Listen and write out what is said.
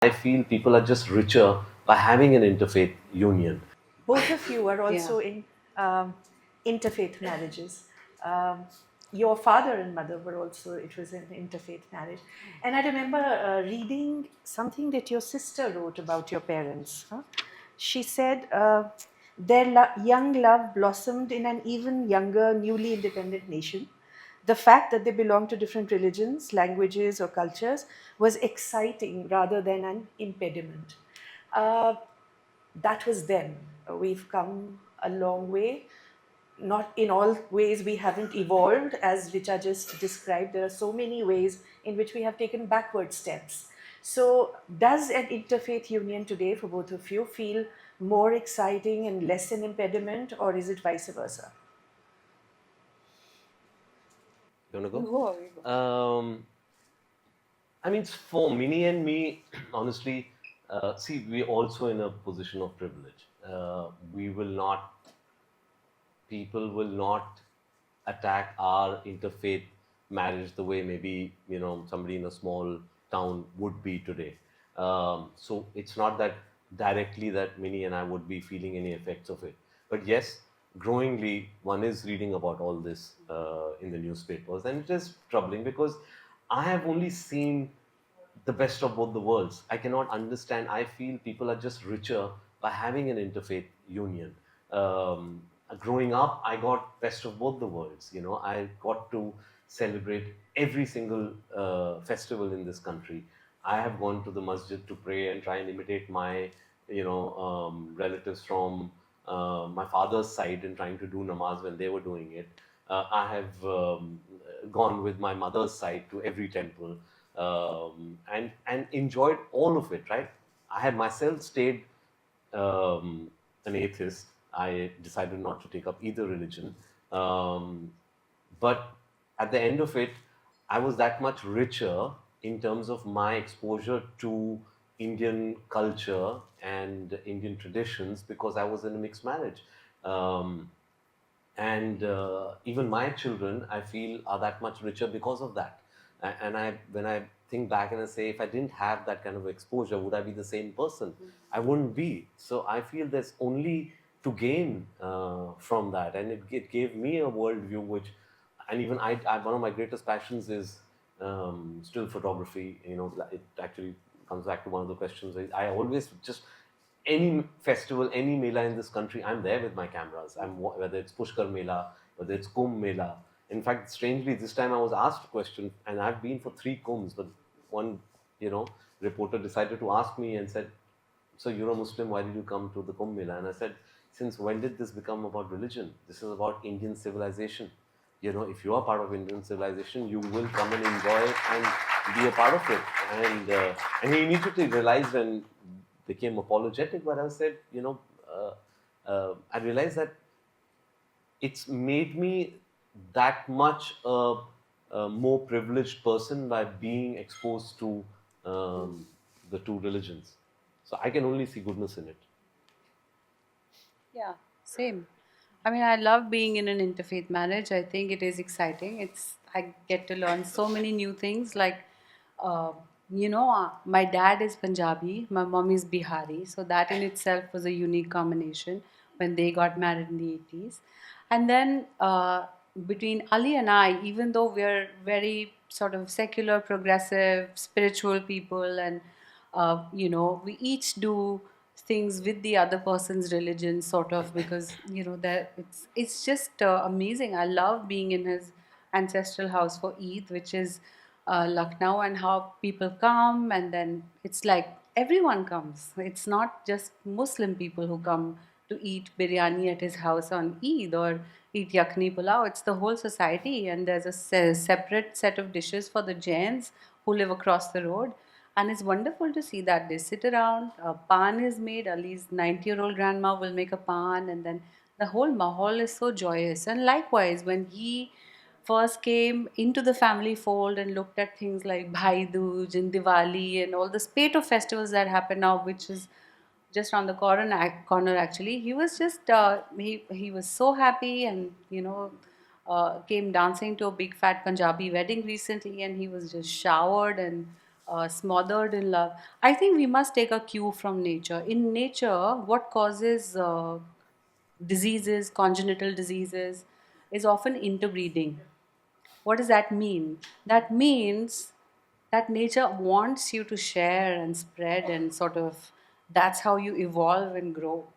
I feel people are just richer by having an interfaith union. Both of you are Yeah. also in interfaith marriages. Um, your father and mother were also, it was an interfaith marriage. And I remember reading something that your sister wrote about your parents. Huh? She said, their young love blossomed in an even younger, newly independent nation. The fact that they belonged to different religions, languages, or cultures was exciting rather than an impediment. Uh, that was then. We've come a long way. Not in all ways we haven't evolved, as Richa just described. There are so many ways in which we have taken backward steps. So, does an interfaith union today for both of you feel more exciting and less an impediment, or is it vice versa? You wanna You go? go, you go. I mean, for Minnie and me, honestly, see, we're also in a position of privilege. We will not, people will not attack our interfaith marriage the way maybe, somebody in a small town would be today. So it's not that directly that Minnie and I would be feeling any effects of it. But yes, growingly, one is reading about all this in the newspapers, and it is troubling because I have only seen the best of both the worlds. I cannot understand. I feel people are just richer by having an interfaith union. Growing up, I got best of both the worlds. I got to celebrate every single festival in this country. I have gone to the masjid to pray and try and imitate my, relatives from my father's side and trying to do namaz when they were doing it. I have gone with my mother's side to every temple and enjoyed all of it. Right, I had myself stayed an atheist. I decided not to take up either religion, but at the end of it, I was that much richer in terms of my exposure to Indian culture and Indian traditions because I was in a mixed marriage. Um, and even my children, I feel, are that much richer because of that. And when I think back and I say, if I didn't have that kind of exposure, would I be the same person? I wouldn't be. So I feel there's only to gain from that, and it gave me a worldview which, and even one of my greatest passions is still photography. It actually comes back to one of the questions. I always just, any festival, any mela in this country, I'm there with my cameras. Whether it's Pushkar Mela, whether it's Kumbh Mela. In fact, strangely, this time I was asked a question, and I've been for 3 Kumbhs, but one, reporter decided to ask me and said, "So you're a Muslim, why did you come to the Kumbh Mela?" And I said, "Since when did this become about religion? This is about Indian civilization. If you are part of Indian civilization, you will come and enjoy it and be a part of it." And he immediately realized and became apologetic. But I said, I realized that it's made me that much a more privileged person by being exposed to the two religions. So I can only see goodness in it. Yeah, same. I mean, I love being in an interfaith marriage. I think it is exciting. I get to learn so many new things. Like, uh, my dad is Punjabi, my mom is Bihari, so that in itself was a unique combination when they got married in the 80s. And then between Ali and I, even though we're very sort of secular, progressive, spiritual people, and we each do things with the other person's religion, sort of, because that it's just amazing. I love being in his ancestral house for Eid, which is Lucknow, and how people come, and then it's like everyone comes. It's not just Muslim people who come to eat biryani at his house on Eid or eat yakni pulao. It's the whole society, and there's a separate set of dishes for the Jains who live across the road. And it's wonderful to see that they sit around. A pan is made. Ali's 90-year-old grandma will make a pan, and then the whole mahal is so joyous. And likewise, when he first came into the family fold and looked at things like Bhai Dooj and Diwali and all the spate of festivals that happen now, which is just around the corner actually, he was just he was so happy, and came dancing to a big fat Punjabi wedding recently, and he was just showered and smothered in love. I think we must take a cue from nature. In nature, what causes diseases, congenital diseases, is often interbreeding. What does that mean? That means that nature wants you to share and spread, and sort of that's how you evolve and grow.